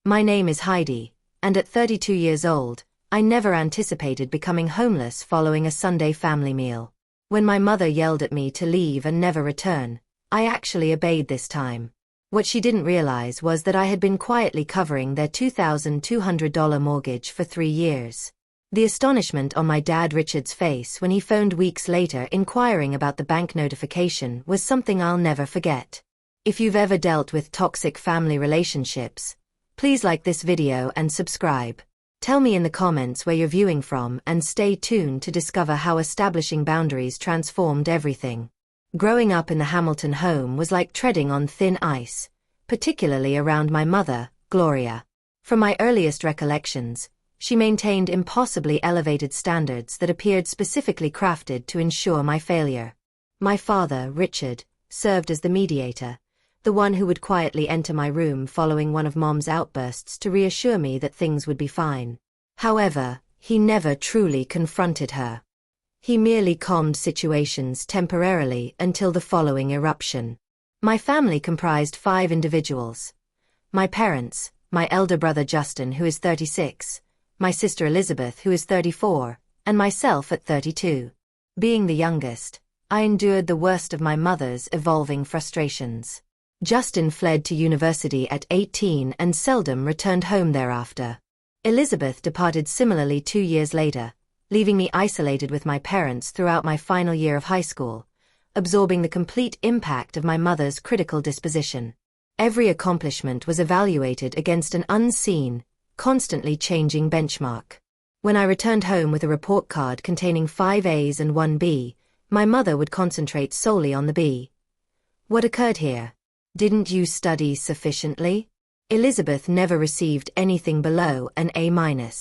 My name is Heidi, and at 32 years old, I never anticipated becoming homeless following a Sunday family meal. When my mother yelled at me to leave and never return, I actually obeyed this time. What she didn't realize was that I had been quietly covering their $2,200 mortgage for 3 years. The astonishment on my dad Richard's face when he phoned weeks later inquiring about the bank notification was something I'll never forget. If you've ever dealt with toxic family relationships, please like this video and subscribe. Tell me in the comments where you're viewing from and stay tuned to discover how establishing boundaries transformed everything. Growing up in the Hamilton home was like treading on thin ice, particularly around my mother, Gloria. From my earliest recollections, she maintained impossibly elevated standards that appeared specifically crafted to ensure my failure. My father, Richard, served as the mediator, the one who would quietly enter my room following one of Mom's outbursts to reassure me that things would be fine. However, he never truly confronted her. He merely calmed situations temporarily until the following eruption. My family comprised 5 individuals. My parents, my elder brother Justin, who is 36, my sister Elizabeth, who is 34, and myself at 32. Being the youngest, I endured the worst of my mother's evolving frustrations. Justin fled to university at 18 and seldom returned home thereafter. Elizabeth departed similarly 2 years later, leaving me isolated with my parents throughout my final year of high school, absorbing the complete impact of my mother's critical disposition. Every accomplishment was evaluated against an unseen, constantly changing benchmark. When I returned home with a report card containing 5 A's and 1 B, my mother would concentrate solely on the B. What occurred here? Didn't you study sufficiently? Elizabeth never received anything below an A-.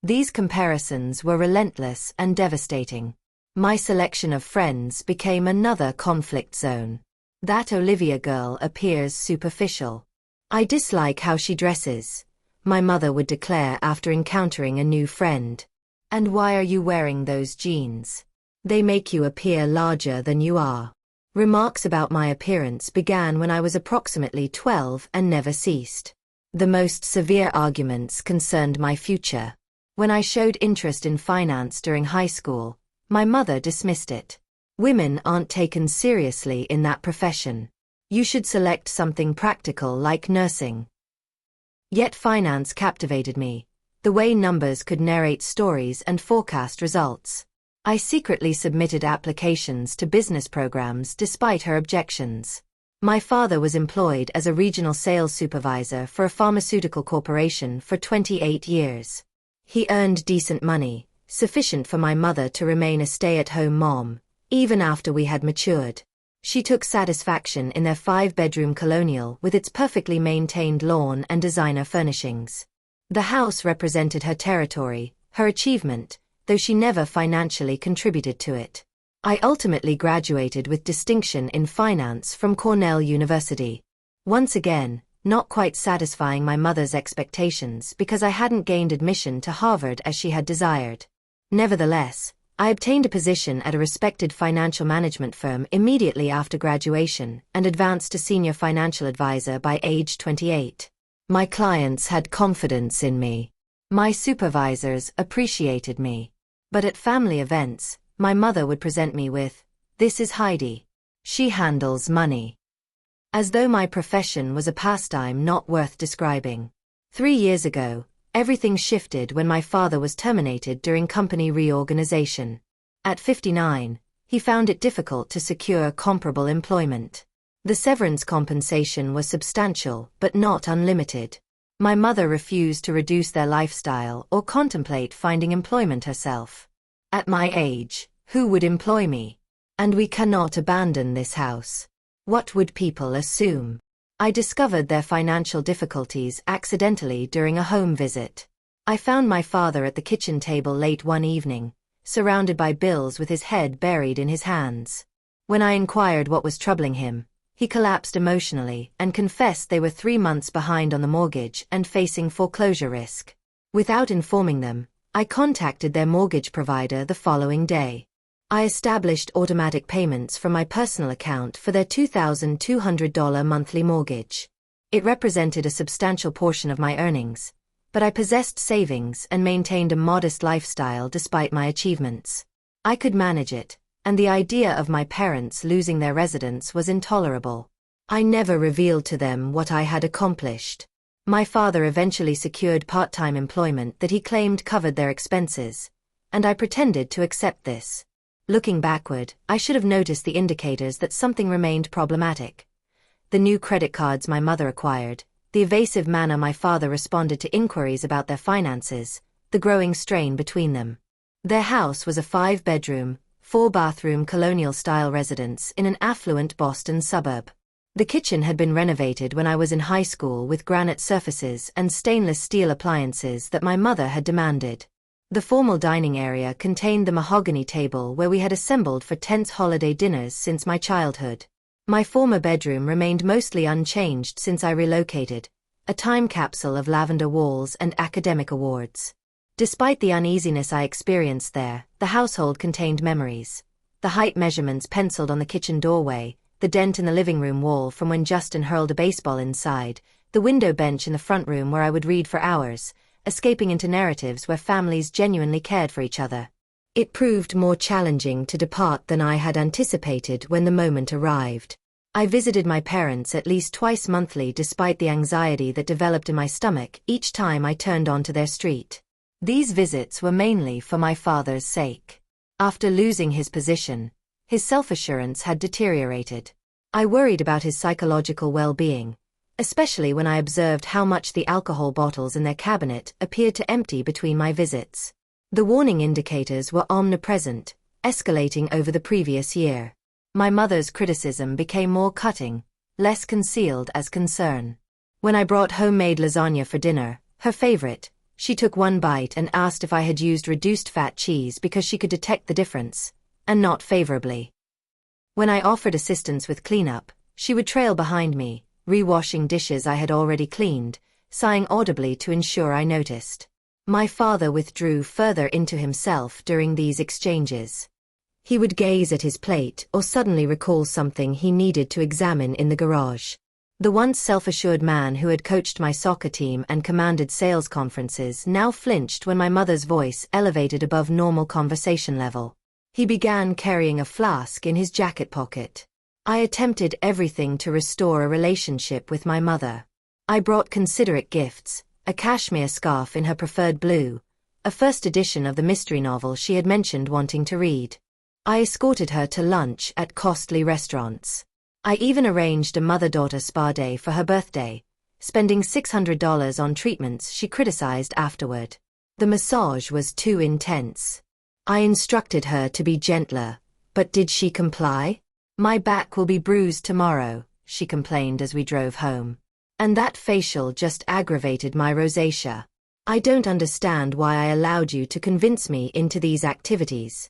These comparisons were relentless and devastating. My selection of friends became another conflict zone. That Olivia girl appears superficial. I dislike how she dresses, my mother would declare after encountering a new friend. And why are you wearing those jeans? They make you appear larger than you are. Remarks about my appearance began when I was approximately 12 and never ceased. The most severe arguments concerned my future. When I showed interest in finance during high school, my mother dismissed it. Women aren't taken seriously in that profession. You should select something practical like nursing. Yet finance captivated me, the way numbers could narrate stories and forecast results. I secretly submitted applications to business programs despite her objections. My father was employed as a regional sales supervisor for a pharmaceutical corporation for 28 years. He earned decent money, sufficient for my mother to remain a stay-at-home mom, even after we had matured. She took satisfaction in their 5-bedroom colonial with its perfectly maintained lawn and designer furnishings. The house represented her territory, her achievement, though she never financially contributed to it. I ultimately graduated with distinction in finance from Cornell University. Once again, not quite satisfying my mother's expectations because I hadn't gained admission to Harvard as she had desired. Nevertheless, I obtained a position at a respected financial management firm immediately after graduation and advanced to senior financial advisor by age 28. My clients had confidence in me. My supervisors appreciated me. But at family events, my mother would present me with, "This is Heidi. She handles money." As though my profession was a pastime not worth describing. 3 years ago, everything shifted when my father was terminated during company reorganization. At 59, he found it difficult to secure comparable employment. The severance compensation was substantial but not unlimited. My mother refused to reduce their lifestyle or contemplate finding employment herself. At my age, who would employ me? And we cannot abandon this house. What would people assume? I discovered their financial difficulties accidentally during a home visit. I found my father at the kitchen table late one evening, surrounded by bills with his head buried in his hands. When I inquired what was troubling him, he collapsed emotionally and confessed they were 3 months behind on the mortgage and facing foreclosure risk. Without informing them, I contacted their mortgage provider the following day. I established automatic payments from my personal account for their $2,200 monthly mortgage. It represented a substantial portion of my earnings, but I possessed savings and maintained a modest lifestyle despite my achievements. I could manage it, and the idea of my parents losing their residence was intolerable. I never revealed to them what I had accomplished. My father eventually secured part-time employment that he claimed covered their expenses, and I pretended to accept this. Looking backward, I should have noticed the indicators that something remained problematic. The new credit cards my mother acquired, the evasive manner my father responded to inquiries about their finances, the growing strain between them. Their house was a 5-bedroom, 4-bathroom colonial-style residence in an affluent Boston suburb. The kitchen had been renovated when I was in high school with granite surfaces and stainless steel appliances that my mother had demanded. The formal dining area contained the mahogany table where we had assembled for tense holiday dinners since my childhood. My former bedroom remained mostly unchanged since I relocated, a time capsule of lavender walls and academic awards. Despite the uneasiness I experienced there, the household contained memories. The height measurements penciled on the kitchen doorway, the dent in the living room wall from when Justin hurled a baseball inside, the window bench in the front room where I would read for hours, escaping into narratives where families genuinely cared for each other. It proved more challenging to depart than I had anticipated when the moment arrived. I visited my parents at least twice monthly despite the anxiety that developed in my stomach each time I turned onto their street. These visits were mainly for my father's sake. After losing his position, his self-assurance had deteriorated. I worried about his psychological well-being, especially when I observed how much the alcohol bottles in their cabinet appeared to empty between my visits. The warning indicators were omnipresent, escalating over the previous year. My mother's criticism became more cutting, less concealed as concern. When I brought homemade lasagna for dinner, her favorite, she took one bite and asked if I had used reduced-fat cheese because she could detect the difference, and not favorably. When I offered assistance with cleanup, she would trail behind me, rewashing dishes I had already cleaned, sighing audibly to ensure I noticed. My father withdrew further into himself during these exchanges. He would gaze at his plate or suddenly recall something he needed to examine in the garage. The once self-assured man who had coached my soccer team and commanded sales conferences now flinched when my mother's voice elevated above normal conversation level. He began carrying a flask in his jacket pocket. I attempted everything to restore a relationship with my mother. I brought considerate gifts, a cashmere scarf in her preferred blue, a first edition of the mystery novel she had mentioned wanting to read. I escorted her to lunch at costly restaurants. I even arranged a mother-daughter spa day for her birthday, spending $600 on treatments she criticized afterward. The massage was too intense. I instructed her to be gentler, but did she comply? "My back will be bruised tomorrow," she complained as we drove home. And that facial just aggravated my rosacea. "I don't understand why I allowed you to convince me into these activities."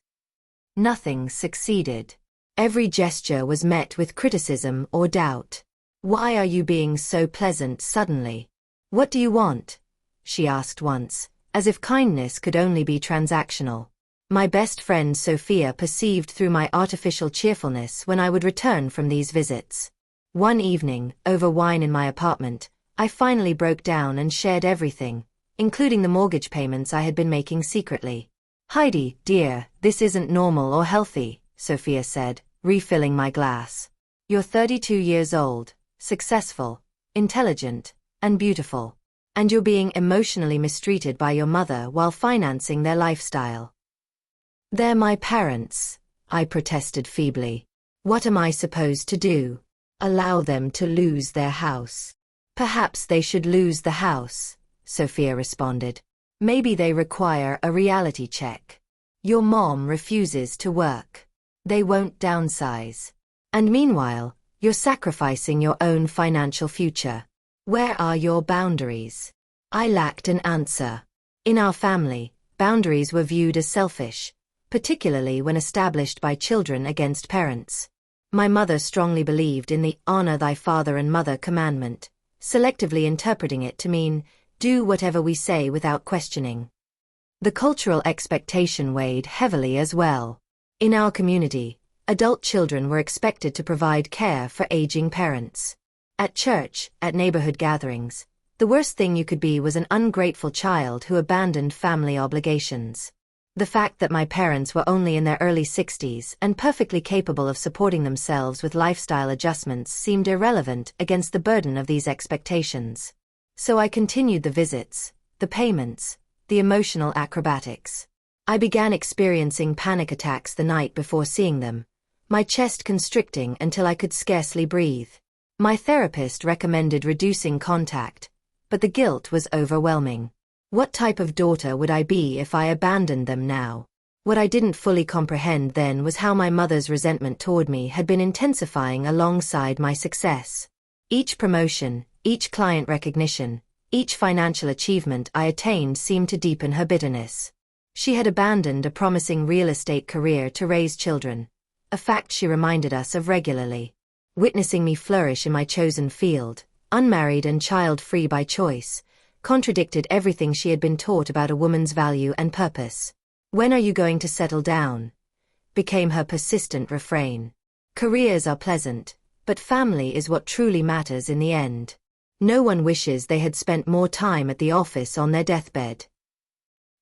Nothing succeeded. Every gesture was met with criticism or doubt. "Why are you being so pleasant suddenly? What do you want?" she asked once, as if kindness could only be transactional. My best friend Sophia perceived through my artificial cheerfulness when I would return from these visits. One evening, over wine in my apartment, I finally broke down and shared everything, including the mortgage payments I had been making secretly. "Heidi, dear, this isn't normal or healthy," Sophia said, refilling my glass. "You're 32 years old, successful, intelligent, and beautiful. And you're being emotionally mistreated by your mother while financing their lifestyle." "They're my parents," I protested feebly. "What am I supposed to do? Allow them to lose their house?" "Perhaps they should lose the house," Sophia responded. "Maybe they require a reality check. Your mom refuses to work. They won't downsize. And meanwhile, you're sacrificing your own financial future. Where are your boundaries?" I lacked an answer. In our family, boundaries were viewed as selfish, particularly when established by children against parents. My mother strongly believed in the "honor thy father and mother" commandment, selectively interpreting it to mean, do whatever we say without questioning. The cultural expectation weighed heavily as well. In our community, adult children were expected to provide care for aging parents. At church, at neighborhood gatherings, the worst thing you could be was an ungrateful child who abandoned family obligations. The fact that my parents were only in their early 60s and perfectly capable of supporting themselves with lifestyle adjustments seemed irrelevant against the burden of these expectations. So I continued the visits, the payments, the emotional acrobatics. I began experiencing panic attacks the night before seeing them, my chest constricting until I could scarcely breathe. My therapist recommended reducing contact, but the guilt was overwhelming. What type of daughter would I be if I abandoned them now? What I didn't fully comprehend then was how my mother's resentment toward me had been intensifying alongside my success. Each promotion, each client recognition, each financial achievement I attained seemed to deepen her bitterness. She had abandoned a promising real estate career to raise children, a fact she reminded us of regularly. Witnessing me flourish in my chosen field, unmarried and child-free by choice, contradicted everything she had been taught about a woman's value and purpose. "When are you going to settle down?" became her persistent refrain. "Careers are pleasant, but family is what truly matters in the end." No one wishes they had spent more time at the office on their deathbed.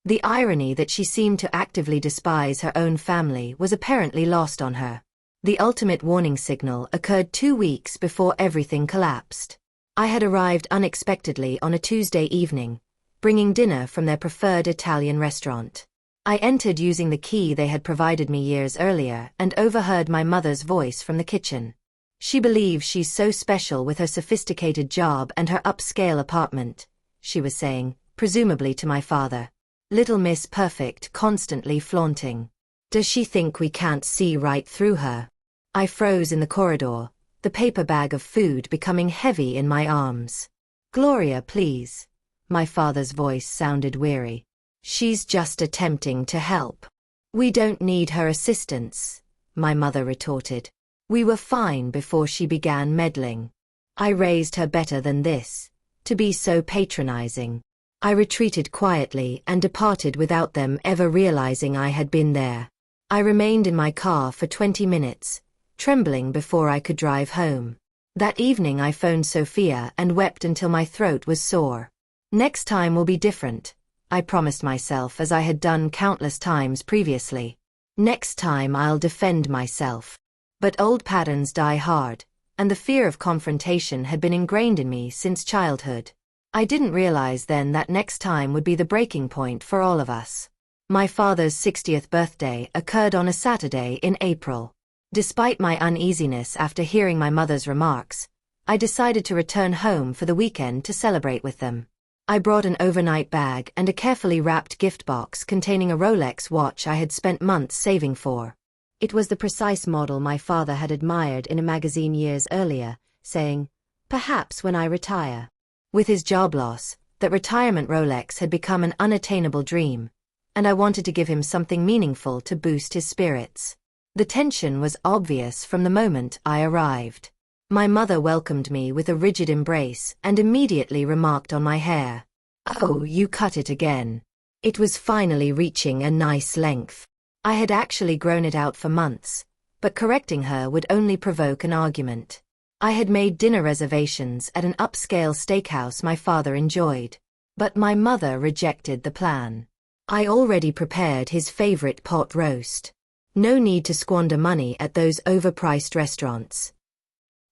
The irony that she seemed to actively despise her own family was apparently lost on her. The ultimate warning signal occurred 2 weeks before everything collapsed. I had arrived unexpectedly on a Tuesday evening, bringing dinner from their preferred Italian restaurant. I entered using the key they had provided me years earlier and overheard my mother's voice from the kitchen. "She believes she's so special with her sophisticated job and her upscale apartment," she was saying, presumably to my father. "Little Miss Perfect constantly flaunting. Does she think we can't see right through her?" I froze in the corridor, the paper bag of food becoming heavy in my arms. "Gloria, please." My father's voice sounded weary. "She's just attempting to help." "We don't need her assistance," my mother retorted. "We were fine before she began meddling. I raised her better than this, to be so patronizing." I retreated quietly and departed without them ever realizing I had been there. I remained in my car for 20 minutes, trembling before I could drive home. That evening I phoned Sophia and wept until my throat was sore. "Next time will be different," I promised myself as I had done countless times previously. "Next time I'll defend myself." But old patterns die hard, and the fear of confrontation had been ingrained in me since childhood. I didn't realize then that next time would be the breaking point for all of us. My father's 60th birthday occurred on a Saturday in April. Despite my uneasiness after hearing my mother's remarks, I decided to return home for the weekend to celebrate with them. I brought an overnight bag and a carefully wrapped gift box containing a Rolex watch I had spent months saving for. It was the precise model my father had admired in a magazine years earlier, saying, "Perhaps when I retire." With his job loss, that retirement Rolex had become an unattainable dream, and I wanted to give him something meaningful to boost his spirits. The tension was obvious from the moment I arrived. My mother welcomed me with a rigid embrace and immediately remarked on my hair. "Oh, you cut it again." It was finally reaching a nice length. I had actually grown it out for months, but correcting her would only provoke an argument. I had made dinner reservations at an upscale steakhouse my father enjoyed, but my mother rejected the plan. I already prepared his favorite pot roast. No need to squander money at those overpriced restaurants.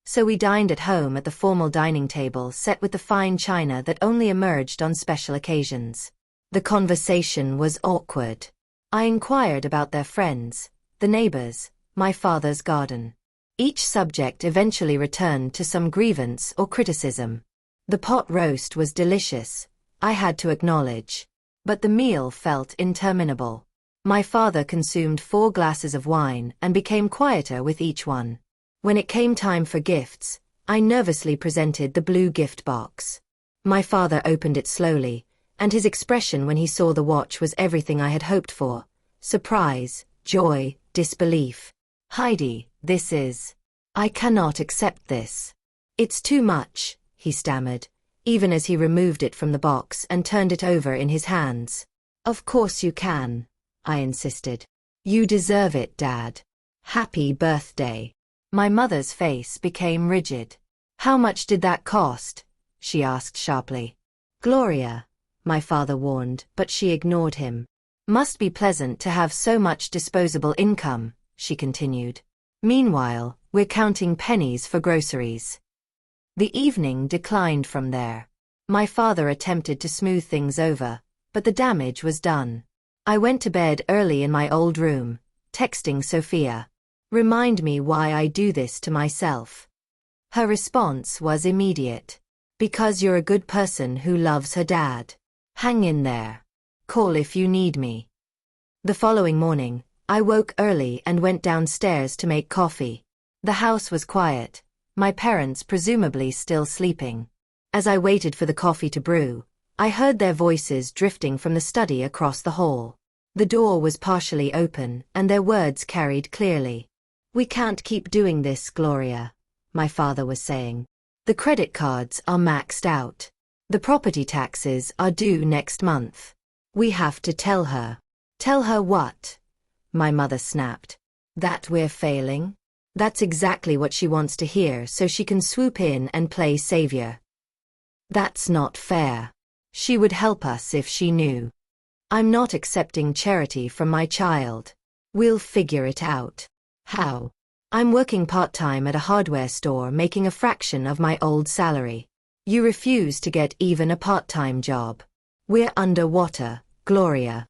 So we dined at home at the formal dining table set with the fine china that only emerged on special occasions. The conversation was awkward. I inquired about their friends, the neighbors, my father's garden. Each subject eventually returned to some grievance or criticism. The pot roast was delicious, I had to acknowledge, but the meal felt interminable. My father consumed 4 glasses of wine and became quieter with each one. When it came time for gifts, I nervously presented the blue gift box. My father opened it slowly, and his expression when he saw the watch was everything I had hoped for: surprise, joy, disbelief. "Heidi, this is... I cannot accept this. It's too much," he stammered, even as he removed it from the box and turned it over in his hands. "Of course you can," I insisted. "You deserve it, Dad. Happy birthday." My mother's face became rigid. How much did that cost? She asked sharply. Gloria, my father warned, but she ignored him. Must be pleasant to have so much disposable income, she continued. Meanwhile, we're counting pennies for groceries. The evening declined from there. My father attempted to smooth things over, but the damage was done. I went to bed early in my old room, texting Sophia. Remind me why I do this to myself. Her response was immediate. Because you're a good person who loves her dad. Hang in there. Call if you need me. The following morning, I woke early and went downstairs to make coffee. The house was quiet, my parents presumably still sleeping. As I waited for the coffee to brew, I heard their voices drifting from the study across the hall. The door was partially open, and their words carried clearly. We can't keep doing this, Gloria, my father was saying. The credit cards are maxed out. The property taxes are due next month. We have to tell her. Tell her what? My mother snapped. That we're failing? That's exactly what she wants to hear, so she can swoop in and play savior. That's not fair. She would help us if she knew. I'm not accepting charity from my child. We'll figure it out. How? I'm working part-time at a hardware store making a fraction of my old salary. You refuse to get even a part-time job. We're underwater, Gloria.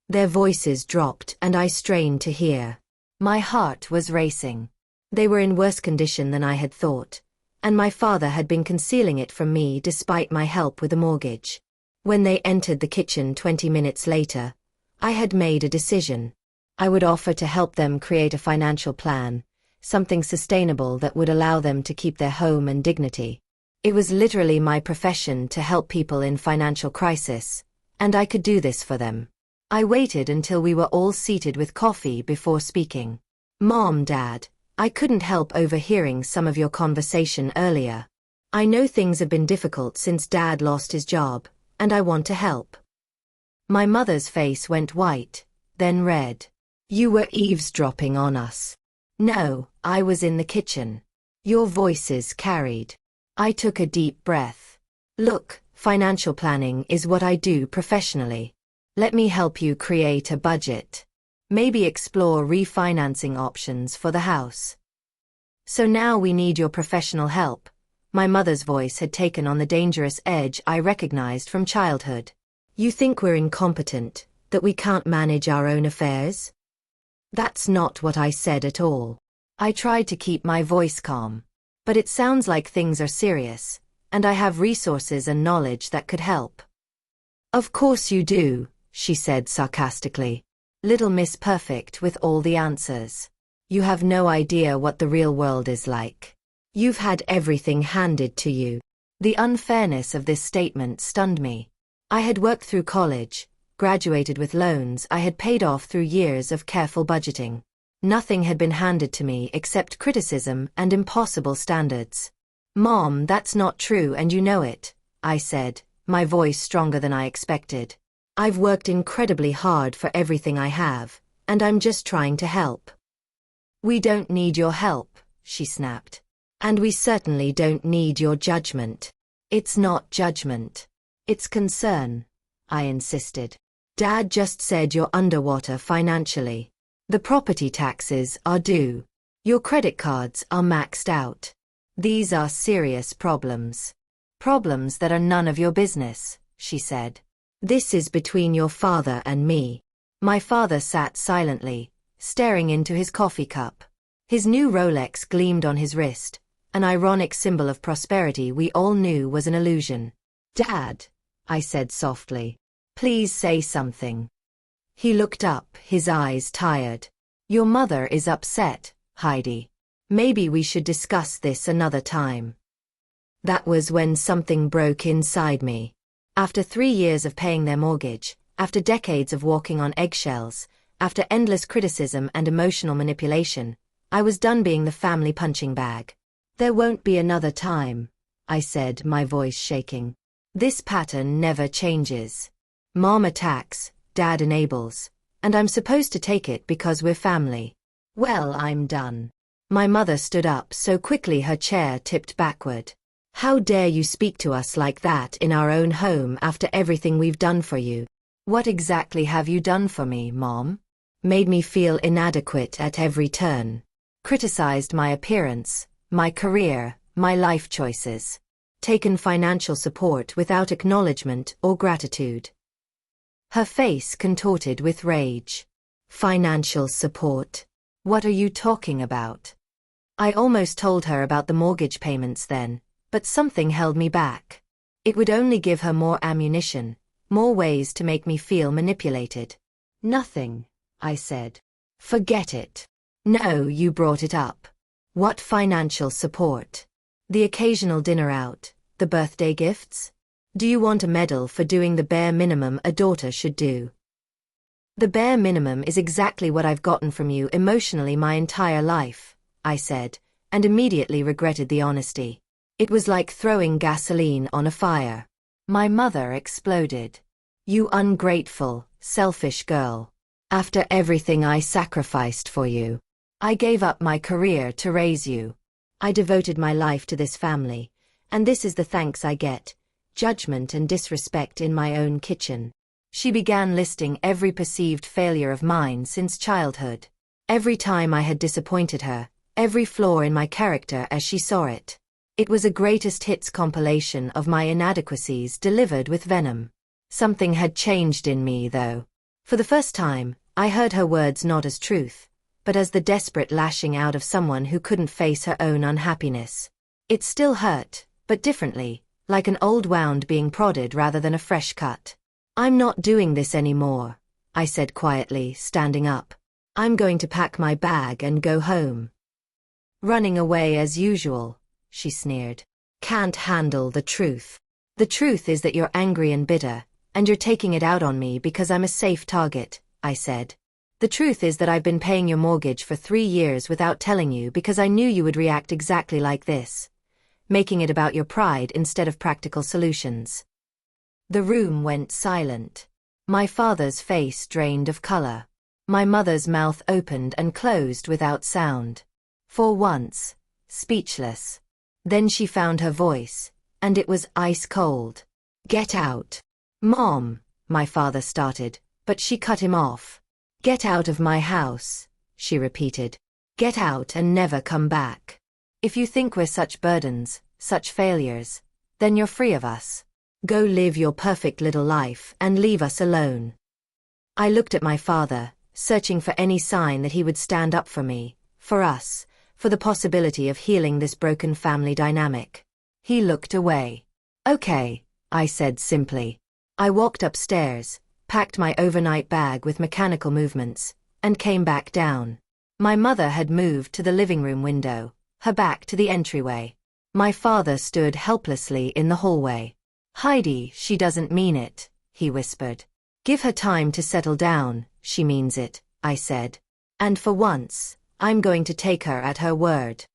Their voices dropped and I strained to hear. My heart was racing. They were in worse condition than I had thought, and my father had been concealing it from me despite my help with the mortgage. When they entered the kitchen 20 minutes later, I had made a decision. I would offer to help them create a financial plan, something sustainable that would allow them to keep their home and dignity. It was literally my profession to help people in financial crisis, and I could do this for them. I waited until we were all seated with coffee before speaking. Mom, Dad, I couldn't help overhearing some of your conversation earlier. I know things have been difficult since Dad lost his job, and I want to help. My mother's face went white, then red. You were eavesdropping on us. No, I was in the kitchen. Your voices carried. I took a deep breath. Look, financial planning is what I do professionally. Let me help you create a budget. Maybe explore refinancing options for the house. So now we need your professional help. My mother's voice had taken on the dangerous edge I recognized from childhood. You think we're incompetent, that we can't manage our own affairs? That's not what I said at all. I tried to keep my voice calm. But it sounds like things are serious, and I have resources and knowledge that could help. Of course you do, she said sarcastically. Little Miss Perfect with all the answers. You have no idea what the real world is like. You've had everything handed to you. The unfairness of this statement stunned me. I had worked through college, graduated with loans I had paid off through years of careful budgeting. Nothing had been handed to me except criticism and impossible standards. Mom, that's not true and you know it, I said, my voice stronger than I expected. I've worked incredibly hard for everything I have, and I'm just trying to help. We don't need your help, she snapped. And we certainly don't need your judgment. It's not judgment. It's concern, I insisted. Dad just said you're underwater financially. The property taxes are due. Your credit cards are maxed out. These are serious problems. Problems that are none of your business, she said. This is between your father and me. My father sat silently, staring into his coffee cup. His new Rolex gleamed on his wrist, an ironic symbol of prosperity we all knew was an illusion. Dad, I said softly, please say something. He looked up, his eyes tired. Your mother is upset, Heidi. Maybe we should discuss this another time. That was when something broke inside me. After 3 years of paying their mortgage, after decades of walking on eggshells, after endless criticism and emotional manipulation, I was done being the family punching bag. There won't be another time, I said, my voice shaking. This pattern never changes. Mom attacks, Dad enables, and I'm supposed to take it because we're family. Well, I'm done. My mother stood up so quickly her chair tipped backward. How dare you speak to us like that in our own home after everything we've done for you? What exactly have you done for me, Mom? Made me feel inadequate at every turn. Criticized my appearance, my career, my life choices. Taken financial support without acknowledgement or gratitude. Her face contorted with rage. Financial support? What are you talking about? I almost told her about the mortgage payments then, but something held me back. It would only give her more ammunition, more ways to make me feel manipulated. Nothing, I said. Forget it. No, you brought it up. What financial support? The occasional dinner out, the birthday gifts? Do you want a medal for doing the bare minimum a daughter should do? The bare minimum is exactly what I've gotten from you emotionally my entire life, I said, and immediately regretted the honesty. It was like throwing gasoline on a fire. My mother exploded. You ungrateful, selfish girl. After everything I sacrificed for you. I gave up my career to raise you. I devoted my life to this family, and this is the thanks I get, judgment and disrespect in my own kitchen. She began listing every perceived failure of mine since childhood. Every time I had disappointed her, every flaw in my character as she saw it. It was a greatest hits compilation of my inadequacies delivered with venom. Something had changed in me, though. For the first time, I heard her words not as truth, but as the desperate lashing out of someone who couldn't face her own unhappiness. It still hurt, but differently, like an old wound being prodded rather than a fresh cut. I'm not doing this anymore, I said quietly, standing up. I'm going to pack my bag and go home. Running away as usual, she sneered. Can't handle the truth. The truth is that you're angry and bitter, and you're taking it out on me because I'm a safe target, I said. The truth is that I've been paying your mortgage for 3 years without telling you because I knew you would react exactly like this, making it about your pride instead of practical solutions. The room went silent. My father's face drained of color. My mother's mouth opened and closed without sound. For once, speechless. Then she found her voice, and it was ice cold. Get out. Mom, my father started, but she cut him off. Get out of my house, she repeated. Get out and never come back. If you think we're such burdens, such failures, then you're free of us. Go live your perfect little life and leave us alone. I looked at my father, searching for any sign that he would stand up for me, for us, for the possibility of healing this broken family dynamic. He looked away. Okay, I said simply. I walked upstairs, packed my overnight bag with mechanical movements, and came back down. My mother had moved to the living room window, her back to the entryway. My father stood helplessly in the hallway. Heidi, she doesn't mean it, he whispered. Give her time to settle down, she means it, I said. And for once, I'm going to take her at her word.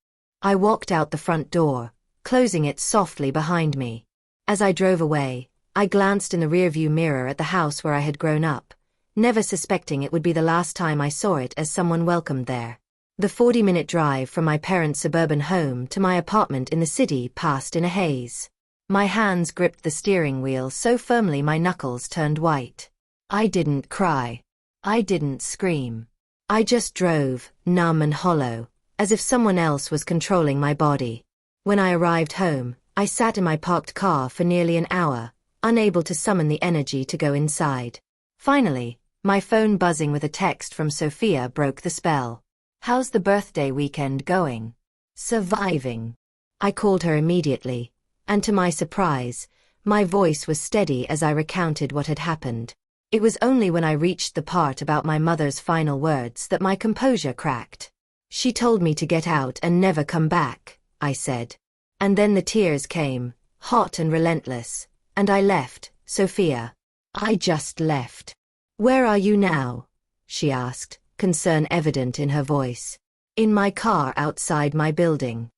I walked out the front door, closing it softly behind me. As I drove away, I glanced in the rearview mirror at the house where I had grown up, never suspecting it would be the last time I saw it as someone welcomed there. The 40-minute drive from my parents' suburban home to my apartment in the city passed in a haze. My hands gripped the steering wheel so firmly my knuckles turned white. I didn't cry. I didn't scream. I just drove, numb and hollow, as if someone else was controlling my body. When I arrived home, I sat in my parked car for nearly an hour, unable to summon the energy to go inside. Finally, my phone buzzing with a text from Sophia broke the spell. How's the birthday weekend going? Surviving. I called her immediately, and to my surprise, my voice was steady as I recounted what had happened. It was only when I reached the part about my mother's final words that my composure cracked. She told me to get out and never come back, I said. And then the tears came, hot and relentless, and I left, Sophia. I just left. Where are you now? She asked, concern evident in her voice. In my car outside my building.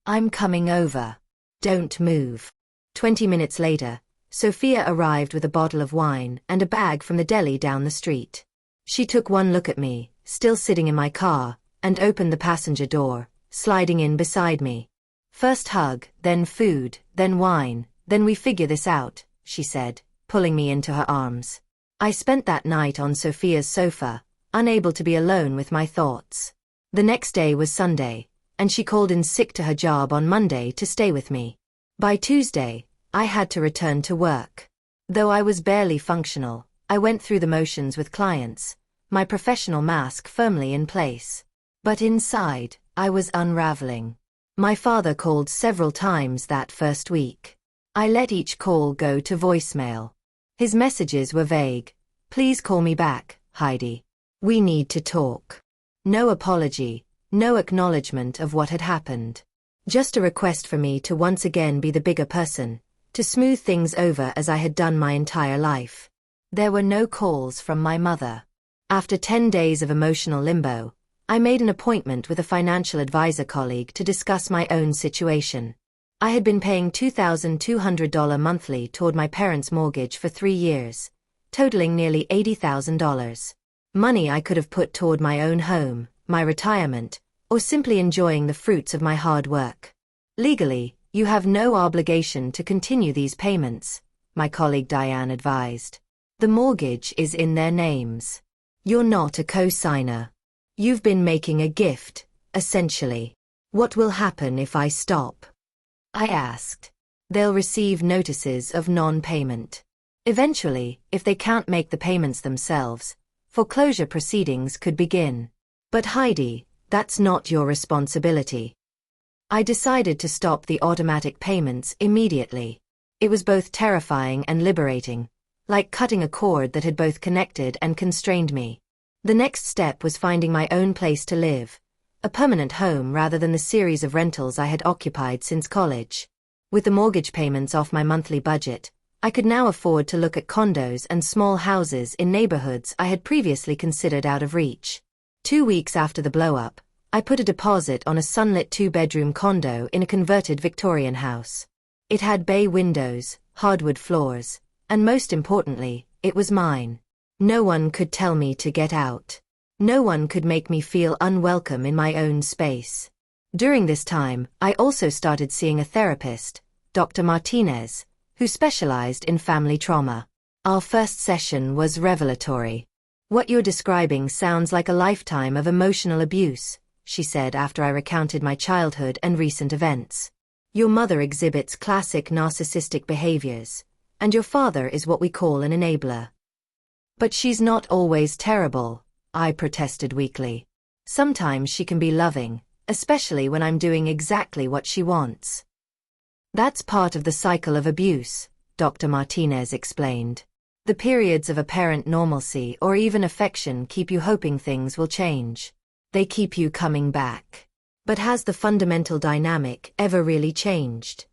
I'm coming over. Don't move. 20 minutes later, Sophia arrived with a bottle of wine and a bag from the deli down the street. She took one look at me, still sitting in my car, and opened the passenger door, sliding in beside me. "First hug, then food, then wine, then we figure this out," she said, pulling me into her arms. I spent that night on Sophia's sofa, unable to be alone with my thoughts. The next day was Sunday, and she called in sick to her job on Monday to stay with me. By Tuesday, I had to return to work. Though I was barely functional, I went through the motions with clients, my professional mask firmly in place. But inside, I was unraveling. My father called several times that first week. I let each call go to voicemail. His messages were vague. "Please call me back, Heidi. We need to talk." No apology, no acknowledgement of what had happened. Just a request for me to once again be the bigger person, to smooth things over as I had done my entire life. There were no calls from my mother. After 10 days of emotional limbo, I made an appointment with a financial advisor colleague to discuss my own situation. I had been paying $2,200 monthly toward my parents' mortgage for 3 years, totaling nearly $80,000. Money I could have put toward my own home, my retirement, or simply enjoying the fruits of my hard work. "Legally, you have no obligation to continue these payments," my colleague Diane advised. "The mortgage is in their names. You're not a co-signer. You've been making a gift, essentially. What will happen if I stop?" I asked. "They'll receive notices of non-payment. Eventually, if they can't make the payments themselves, foreclosure proceedings could begin. But Heidi, that's not your responsibility." I decided to stop the automatic payments immediately. It was both terrifying and liberating, like cutting a cord that had both connected and constrained me. The next step was finding my own place to live, a permanent home rather than the series of rentals I had occupied since college. With the mortgage payments off my monthly budget, I could now afford to look at condos and small houses in neighborhoods I had previously considered out of reach. 2 weeks after the blow-up, I put a deposit on a sunlit 2-bedroom condo in a converted Victorian house. It had bay windows, hardwood floors, and most importantly, it was mine. No one could tell me to get out. No one could make me feel unwelcome in my own space. During this time, I also started seeing a therapist, Dr. Martinez, who specialized in family trauma. Our first session was revelatory. "What you're describing sounds like a lifetime of emotional abuse," she said after I recounted my childhood and recent events. "Your mother exhibits classic narcissistic behaviors, and your father is what we call an enabler." "But she's not always terrible," I protested weakly. "Sometimes she can be loving, especially when I'm doing exactly what she wants." "That's part of the cycle of abuse," Dr. Martinez explained. "The periods of apparent normalcy or even affection keep you hoping things will change. They keep you coming back. But has the fundamental dynamic ever really changed?"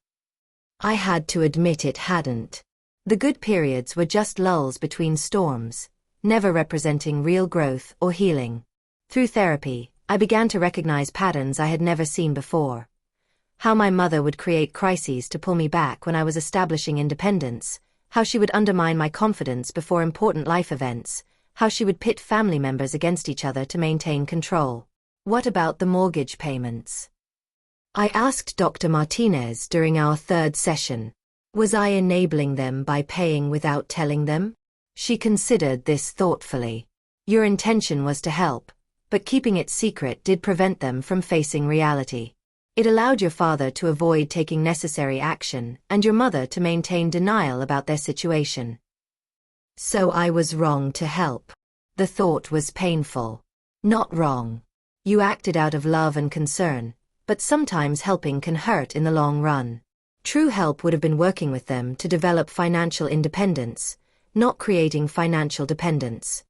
I had to admit it hadn't. The good periods were just lulls between storms, never representing real growth or healing. Through therapy, I began to recognize patterns I had never seen before. How my mother would create crises to pull me back when I was establishing independence, how she would undermine my confidence before important life events, how she would pit family members against each other to maintain control. "What about the mortgage payments?" I asked Dr. Martinez during our third session. Was I enabling them by paying without telling them? She considered this thoughtfully. "Your intention was to help, but keeping it secret did prevent them from facing reality. It allowed your father to avoid taking necessary action and your mother to maintain denial about their situation. So I was wrong to help." The thought was painful. "Not wrong. You acted out of love and concern, but sometimes helping can hurt in the long run. True help would have been working with them to develop financial independence, not creating financial dependence."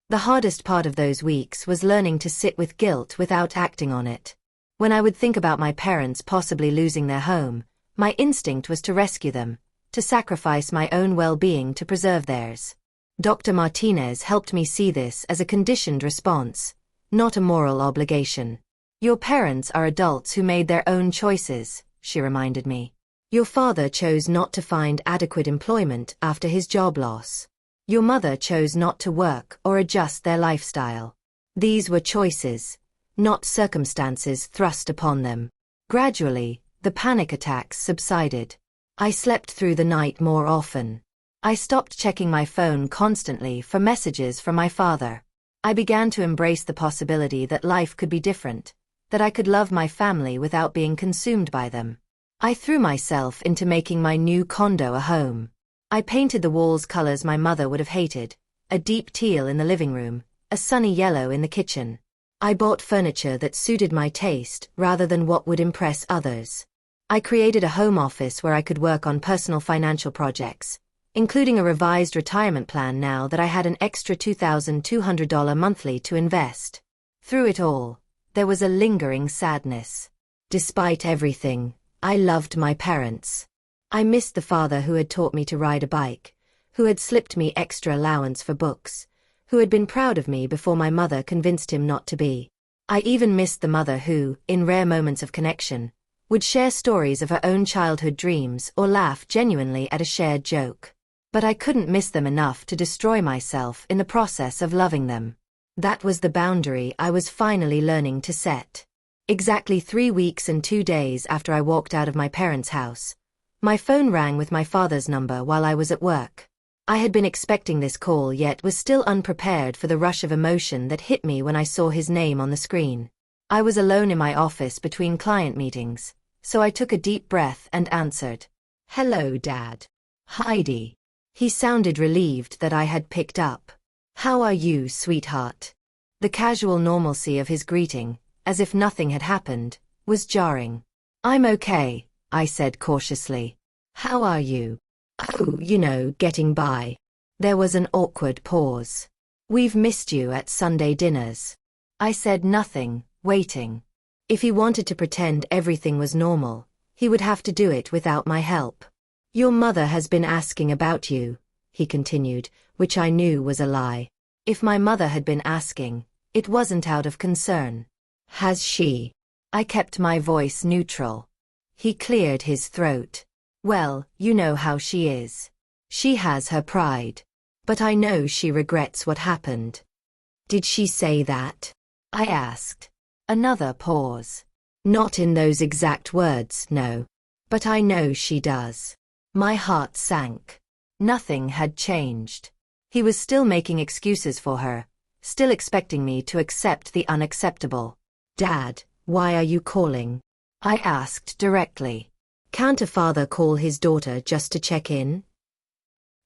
The hardest part of those weeks was learning to sit with guilt without acting on it. When I would think about my parents possibly losing their home, my instinct was to rescue them, to sacrifice my own well-being to preserve theirs. Dr. Martinez helped me see this as a conditioned response, not a moral obligation. "Your parents are adults who made their own choices," she reminded me. "Your father chose not to find adequate employment after his job loss. Your mother chose not to work or adjust their lifestyle. These were choices, not circumstances thrust upon them. Gradually, the panic attacks subsided. I slept through the night more often. I stopped checking my phone constantly for messages from my father. I began to embrace the possibility that life could be different, that I could love my family without being consumed by them. I threw myself into making my new condo a home. I painted the walls colors my mother would have hated, a deep teal in the living room, a sunny yellow in the kitchen. I bought furniture that suited my taste rather than what would impress others. I created a home office where I could work on personal financial projects, including a revised retirement plan now that I had an extra $2,200 monthly to invest. Through it all, there was a lingering sadness. Despite everything, I loved my parents. I missed the father who had taught me to ride a bike, who had slipped me extra allowance for books, who had been proud of me before my mother convinced him not to be. I even missed the mother who, in rare moments of connection, would share stories of her own childhood dreams or laugh genuinely at a shared joke. But I couldn't miss them enough to destroy myself in the process of loving them. That was the boundary I was finally learning to set. Exactly 3 weeks and 2 days after I walked out of my parents' house, my phone rang with my father's number while I was at work. I had been expecting this call yet was still unprepared for the rush of emotion that hit me when I saw his name on the screen. I was alone in my office between client meetings, so I took a deep breath and answered. "Hello, Dad. Heidi." He sounded relieved that I had picked up. "How are you, sweetheart?" The casual normalcy of his greeting, as if nothing had happened, was jarring. "I'm okay," I said cautiously. "How are you?" "Oh, getting by." There was an awkward pause. "We've missed you at Sunday dinners." I said nothing, waiting. If he wanted to pretend everything was normal, he would have to do it without my help. "Your mother has been asking about you," he continued, which I knew was a lie. If my mother had been asking, it wasn't out of concern. "Has she?" I kept my voice neutral. He cleared his throat. "Well, you know how she is. She has her pride. But I know she regrets what happened." "Did she say that?" I asked. Another pause. "Not in those exact words, no. But I know she does." My heart sank. Nothing had changed. He was still making excuses for her, still expecting me to accept the unacceptable. "Dad, why are you calling?" I asked directly. "Can't a father call his daughter just to check in?"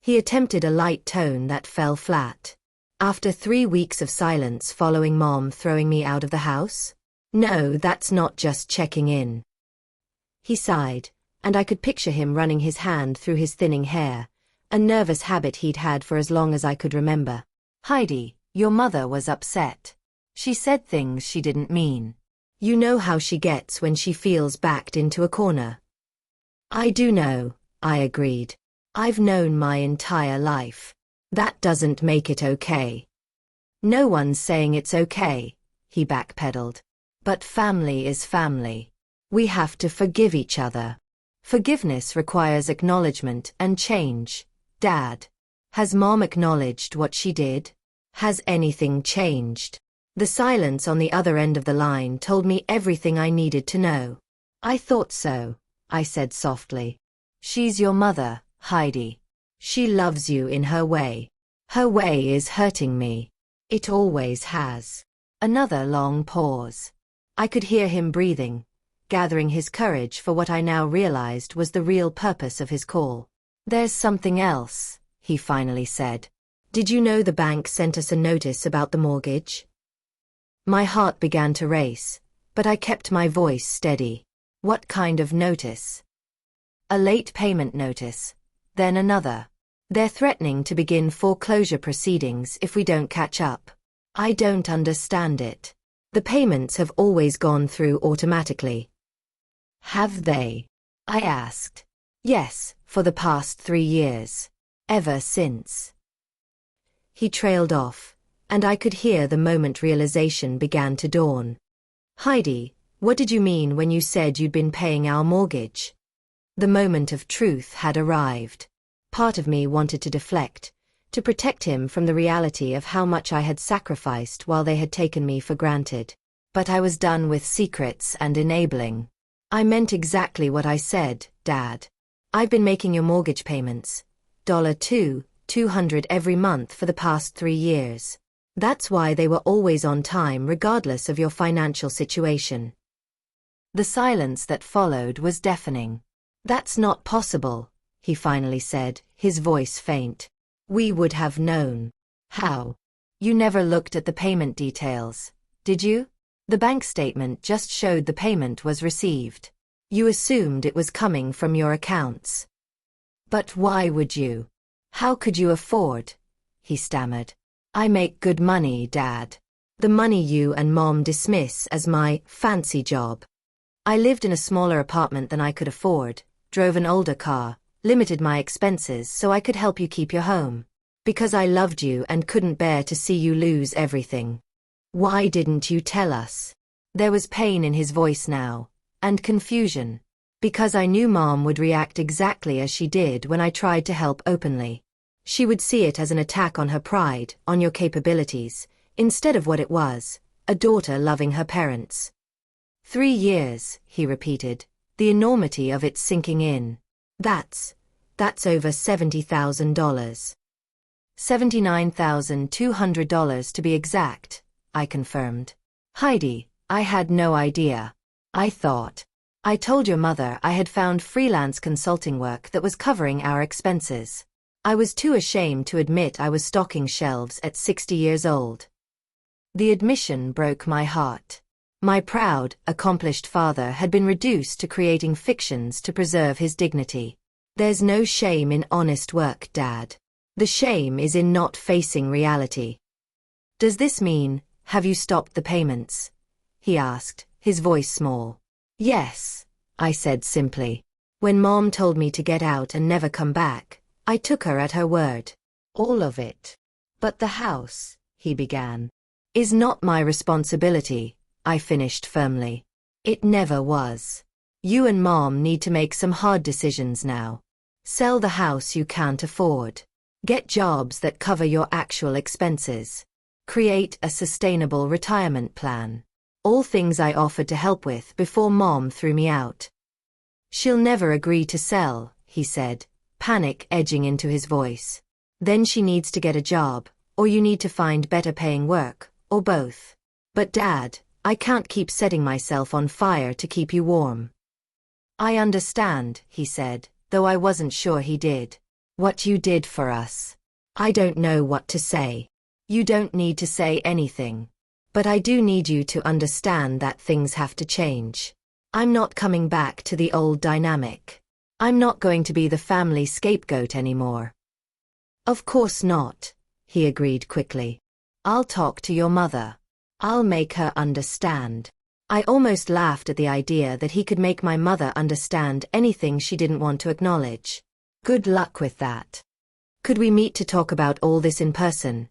He attempted a light tone that fell flat. "After 3 weeks of silence following Mom throwing me out of the house? No, that's not just checking in." He sighed, and I could picture him running his hand through his thinning hair, a nervous habit he'd had for as long as I could remember. "Heidi, your mother was upset. She said things she didn't mean. You know how she gets when she feels backed into a corner." "I do know," I agreed. "I've known my entire life. That doesn't make it okay." "No one's saying it's okay," he backpedaled. "But family is family. We have to forgive each other. Forgiveness requires acknowledgement and change. Dad, has Mom acknowledged what she did? Has anything changed?" The silence on the other end of the line told me everything I needed to know. "I thought so," I said softly. "She's your mother, Heidi. She loves you in her way. Her way is hurting me. It always has." Another long pause. I could hear him breathing, gathering his courage for what I now realized was the real purpose of his call. "There's something else," he finally said. "Did you know the bank sent us a notice about the mortgage?" My heart began to race, but I kept my voice steady. "What kind of notice?" "A late payment notice. Then another. They're threatening to begin foreclosure proceedings if we don't catch up." "I don't understand it. The payments have always gone through automatically." "Have they?" I asked. "Yes, for the past 3 years. Ever since." He trailed off, and I could hear the moment realization began to dawn. "Heidi, what did you mean when you said you'd been paying our mortgage?" The moment of truth had arrived. Part of me wanted to deflect, to protect him from the reality of how much I had sacrificed while they had taken me for granted. But I was done with secrets and enabling. I meant exactly what I said, Dad. I've been making your mortgage payments, $200 every month for the past 3 years. That's why they were always on time regardless of your financial situation. The silence that followed was deafening. That's not possible, he finally said, his voice faint. We would have known. How? You never looked at the payment details, did you? The bank statement just showed the payment was received. You assumed it was coming from your accounts. But why would you? How could you afford? He stammered. I make good money, Dad. The money you and Mom dismiss as my fancy job. I lived in a smaller apartment than I could afford, drove an older car, limited my expenses so I could help you keep your home. Because I loved you and couldn't bear to see you lose everything. Why didn't you tell us? There was pain in his voice now, and confusion. Because I knew Mom would react exactly as she did when I tried to help openly. She would see it as an attack on her pride, on your capabilities, instead of what it was, a daughter loving her parents. 3 years, he repeated, the enormity of it sinking in. That's over $70,000. $79,200 to be exact, I confirmed. Heidi, I had no idea. I thought. I told your mother I had found freelance consulting work that was covering our expenses. I was too ashamed to admit I was stocking shelves at 60 years old. The admission broke my heart. My proud, accomplished father had been reduced to creating fictions to preserve his dignity. There's no shame in honest work, Dad. The shame is in not facing reality. Does this mean, have you stopped the payments? He asked, his voice small. Yes, I said simply. When Mom told me to get out and never come back, I took her at her word. All of it. But the house, he began, is not my responsibility, I finished firmly. It never was. You and Mom need to make some hard decisions now. Sell the house you can't afford. Get jobs that cover your actual expenses. Create a sustainable retirement plan. All things I offered to help with before Mom threw me out. She'll never agree to sell, he said, panic edging into his voice. Then she needs to get a job, or you need to find better paying work, or both. But Dad, I can't keep setting myself on fire to keep you warm. I understand, he said, though I wasn't sure he did. What you did for us. I don't know what to say. You don't need to say anything. But I do need you to understand that things have to change. I'm not coming back to the old dynamic. I'm not going to be the family scapegoat anymore. Of course not, he agreed quickly. I'll talk to your mother. I'll make her understand. I almost laughed at the idea that he could make my mother understand anything she didn't want to acknowledge. Good luck with that. Could we meet to talk about all this in person?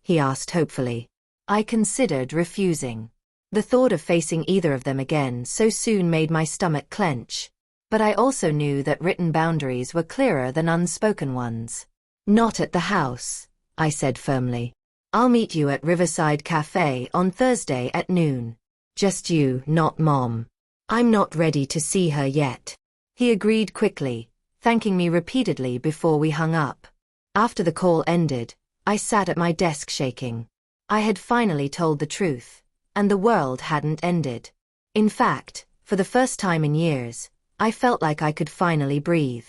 He asked hopefully. I considered refusing. The thought of facing either of them again so soon made my stomach clench. But I also knew that written boundaries were clearer than unspoken ones. Not at the house, I said firmly. I'll meet you at Riverside Cafe on Thursday at noon. Just you, not Mom. I'm not ready to see her yet. He agreed quickly, thanking me repeatedly before we hung up. After the call ended, I sat at my desk shaking. I had finally told the truth, and the world hadn't ended. In fact, for the first time in years, I felt like I could finally breathe.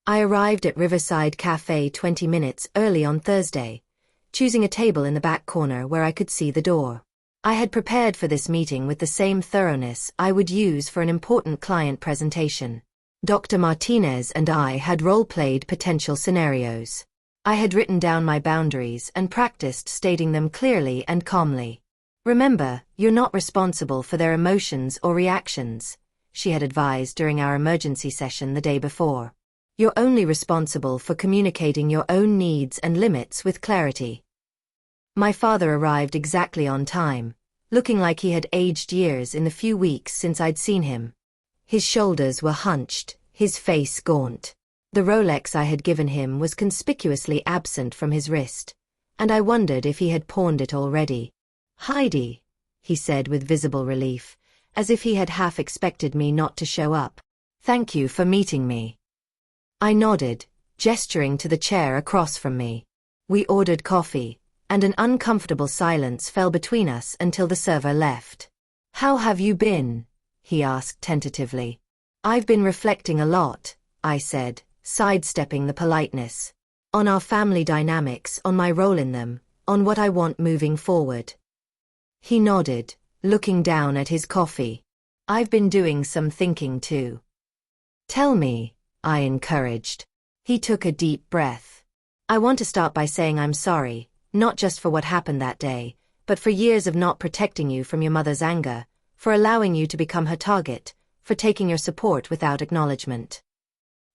I arrived at Riverside Cafe 20 minutes early on Thursday, choosing a table in the back corner where I could see the door. I had prepared for this meeting with the same thoroughness I would use for an important client presentation. Dr. Martinez and I had role-played potential scenarios. I had written down my boundaries and practiced stating them clearly and calmly. Remember, you're not responsible for their emotions or reactions, she had advised during our emergency session the day before. You're only responsible for communicating your own needs and limits with clarity. My father arrived exactly on time, looking like he had aged years in the few weeks since I'd seen him. His shoulders were hunched, his face gaunt. The Rolex I had given him was conspicuously absent from his wrist, and I wondered if he had pawned it already. Heidi, he said with visible relief, as if he had half expected me not to show up. Thank you for meeting me. I nodded, gesturing to the chair across from me. We ordered coffee, and an uncomfortable silence fell between us until the server left. How have you been? He asked tentatively. I've been reflecting a lot, I said, sidestepping the politeness. On our family dynamics, on my role in them, on what I want moving forward. He nodded, looking down at his coffee. I've been doing some thinking too. Tell me, I encouraged. He took a deep breath. I want to start by saying I'm sorry, not just for what happened that day, but for years of not protecting you from your mother's anger, for allowing you to become her target, for taking your support without acknowledgement.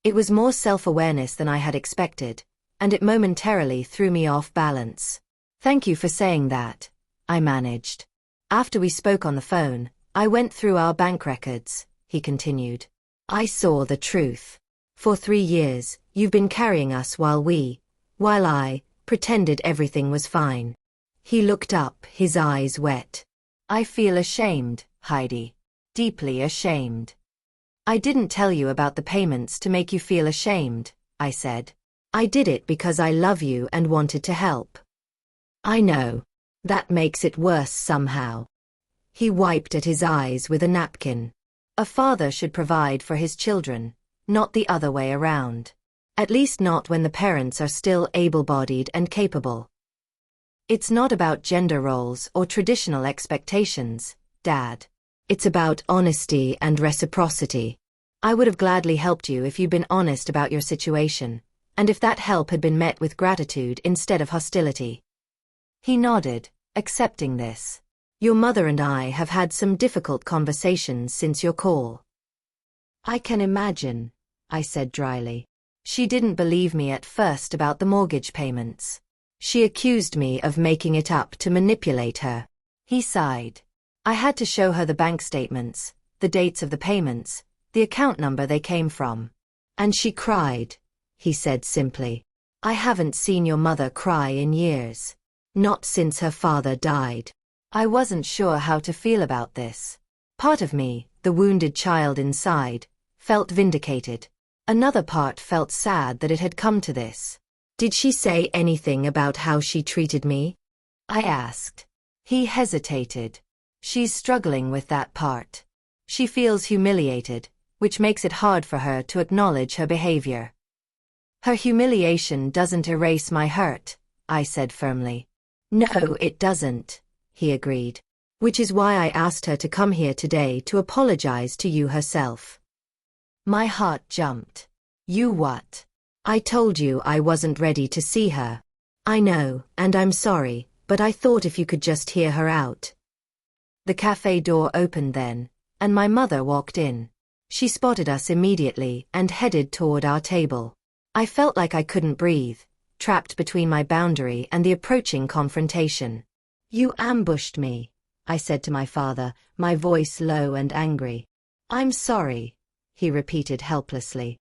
It was more self-awareness than I had expected, and it momentarily threw me off balance. Thank you for saying that, I managed. After we spoke on the phone, I went through our bank records, he continued. I saw the truth. For 3 years, you've been carrying us while I, pretended everything was fine. He looked up, his eyes wet. I feel ashamed, Heidi. Deeply ashamed. I didn't tell you about the payments to make you feel ashamed, I said. I did it because I love you and wanted to help. I know. That makes it worse somehow. He wiped at his eyes with a napkin. A father should provide for his children, not the other way around. At least not when the parents are still able-bodied and capable. It's not about gender roles or traditional expectations, Dad. It's about honesty and reciprocity. I would have gladly helped you if you'd been honest about your situation, and if that help had been met with gratitude instead of hostility. He nodded, accepting this. Your mother and I have had some difficult conversations since your call. I can imagine, I said dryly. She didn't believe me at first about the mortgage payments. She accused me of making it up to manipulate her. He sighed. I had to show her the bank statements, the dates of the payments, the account number they came from. And she cried, he said simply. I haven't seen your mother cry in years. Not since her father died. I wasn't sure how to feel about this. Part of me, the wounded child inside, felt vindicated. Another part felt sad that it had come to this. Did she say anything about how she treated me? I asked. He hesitated. She's struggling with that part. She feels humiliated, which makes it hard for her to acknowledge her behavior. Her humiliation doesn't erase my hurt, I said firmly. No, it doesn't, he agreed. Which is why I asked her to come here today to apologize to you herself. My heart jumped. You what? I told you I wasn't ready to see her. I know, and I'm sorry, but I thought if you could just hear her out. The cafe door opened then, and my mother walked in. She spotted us immediately and headed toward our table. I felt like I couldn't breathe, trapped between my boundary and the approaching confrontation. You ambushed me, I said to my father, my voice low and angry. I'm sorry, he repeated helplessly.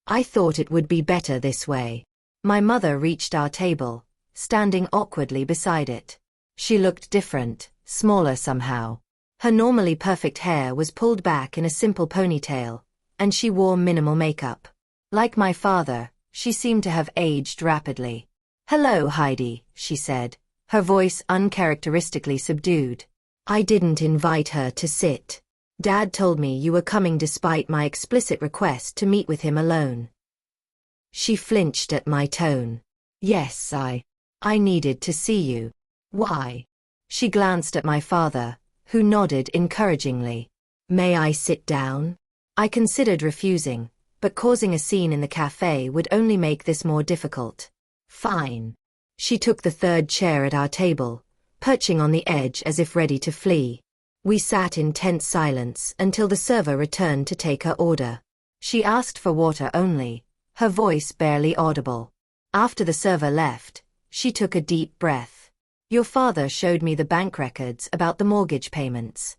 I thought it would be better this way. My mother reached our table, standing awkwardly beside it. She looked different, smaller somehow. Her normally perfect hair was pulled back in a simple ponytail, and she wore minimal makeup. Like my father, she seemed to have aged rapidly. Hello, Heidi, she said, her voice uncharacteristically subdued. I didn't invite her to sit. Dad told me you were coming despite my explicit request to meet with him alone. She flinched at my tone. Yes, I needed to see you. Why? She glanced at my father, who nodded encouragingly. May I sit down? I considered refusing, but causing a scene in the cafe would only make this more difficult. Fine. She took the third chair at our table, perching on the edge as if ready to flee. We sat in tense silence until the server returned to take her order. She asked for water only, her voice barely audible. After the server left, she took a deep breath. Your father showed me the bank records about the mortgage payments.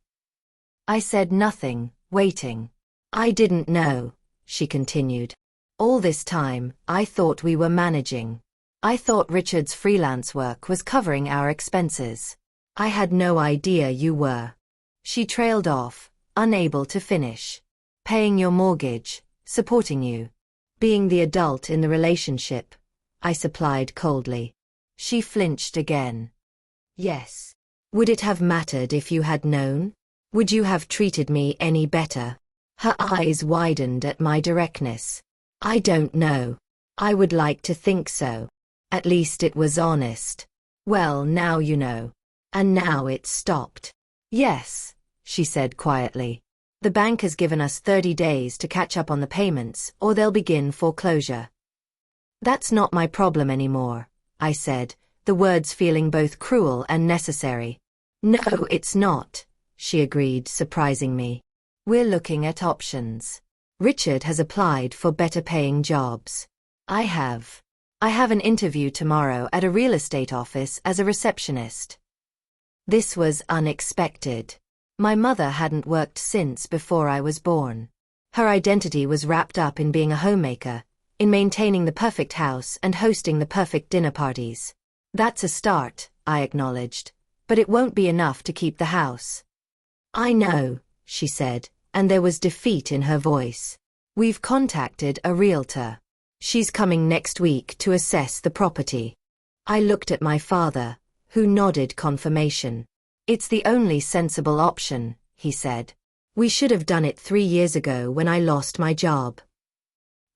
I said nothing, waiting. I didn't know, she continued. All this time, I thought we were managing. I thought Richard's freelance work was covering our expenses. I had no idea you were. She trailed off, unable to finish. Paying your mortgage, supporting you. Being the adult in the relationship, I supplied coldly. She flinched again. Yes. Would it have mattered if you had known? Would you have treated me any better? Her eyes widened at my directness. I don't know. I would like to think so. At least it was honest. Well, now you know. And now it's stopped. Yes, she said quietly. The bank has given us 30 days to catch up on the payments, or they'll begin foreclosure. That's not my problem anymore, I said, the words feeling both cruel and necessary. No, it's not, she agreed, surprising me. We're looking at options. Richard has applied for better-paying jobs. I have an interview tomorrow at a real estate office as a receptionist. This was unexpected. My mother hadn't worked since before I was born. Her identity was wrapped up in being a homemaker, in maintaining the perfect house and hosting the perfect dinner parties. That's a start, I acknowledged, but it won't be enough to keep the house. I know, she said, and there was defeat in her voice. We've contacted a realtor. She's coming next week to assess the property. I looked at my father, who nodded confirmation. It's the only sensible option, he said. We should have done it 3 years ago when I lost my job.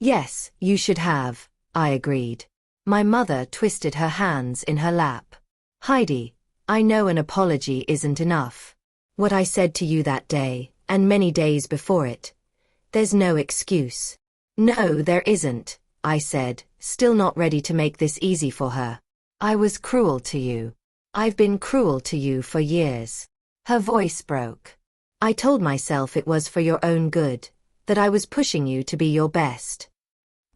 Yes, you should have, I agreed. My mother twisted her hands in her lap. Heidi, I know an apology isn't enough. What I said to you that day, and many days before it, there's no excuse. No, there isn't, I said, still not ready to make this easy for her. I was cruel to you. I've been cruel to you for years. Her voice broke. I told myself it was for your own good, that I was pushing you to be your best.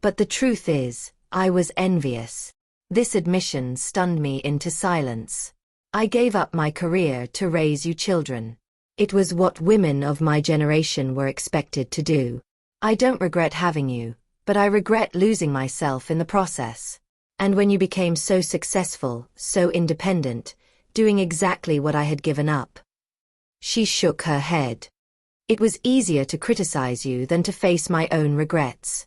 But the truth is, I was envious. This admission stunned me into silence. I gave up my career to raise you children. It was what women of my generation were expected to do. I don't regret having you, but I regret losing myself in the process. And when you became so successful, so independent, doing exactly what I had given up. She shook her head. It was easier to criticize you than to face my own regrets.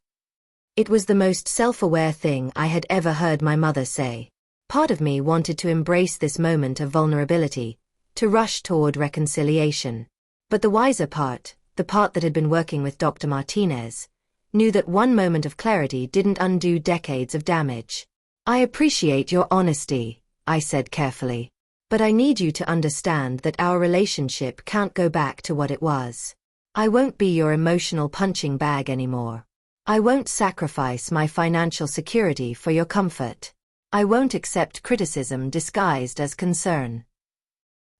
It was the most self-aware thing I had ever heard my mother say. Part of me wanted to embrace this moment of vulnerability, to rush toward reconciliation. But the wiser part, the part that had been working with Dr. Martinez, knew that one moment of clarity didn't undo decades of damage. I appreciate your honesty, I said carefully. But I need you to understand that our relationship can't go back to what it was. I won't be your emotional punching bag anymore. I won't sacrifice my financial security for your comfort. I won't accept criticism disguised as concern.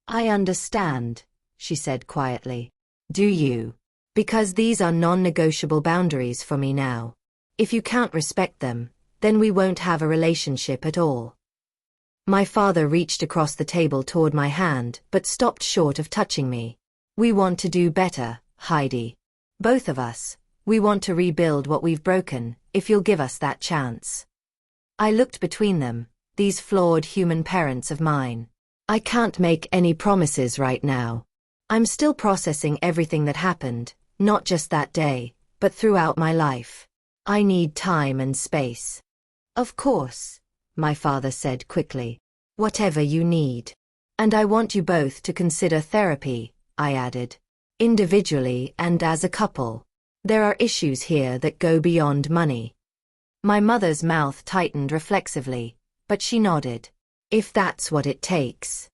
I understand, she said quietly. Do you? Because these are non-negotiable boundaries for me now. If you can't respect them, then we won't have a relationship at all. My father reached across the table toward my hand but stopped short of touching me. We want to do better, Heidi. Both of us. We want to rebuild what we've broken, if you'll give us that chance. I looked between them, these flawed human parents of mine. I can't make any promises right now. I'm still processing everything that happened, not just that day, but throughout my life. I need time and space. Of course, my father said quickly. Whatever you need. And I want you both to consider therapy, I added. Individually and as a couple. There are issues here that go beyond money. My mother's mouth tightened reflexively, but she nodded. If that's what it takes.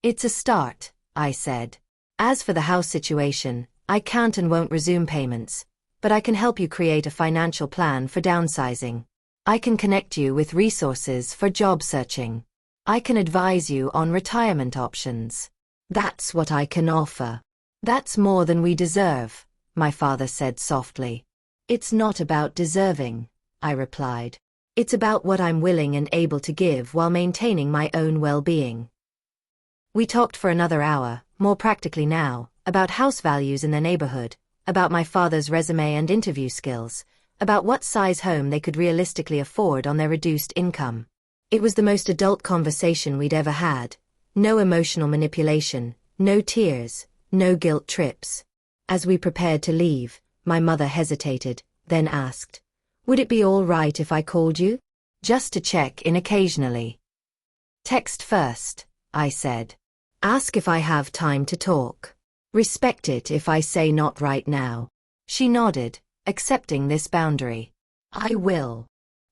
It's a start, I said. As for the house situation, I can't and won't resume payments, but I can help you create a financial plan for downsizing. I can connect you with resources for job searching. I can advise you on retirement options. That's what I can offer. That's more than we deserve, my father said softly. It's not about deserving, I replied. It's about what I'm willing and able to give while maintaining my own well-being. We talked for another hour, more practically now, about house values in their neighborhood, about my father's resume and interview skills, about what size home they could realistically afford on their reduced income. It was the most adult conversation we'd ever had, No emotional manipulation, no tears, no guilt trips. As we prepared to leave, my mother hesitated, then asked, "Would it be all right if I called you? Just to check in occasionally." "Text first," I said. "Ask if I have time to talk. Respect it if I say not right now." She nodded, accepting this boundary. "I will."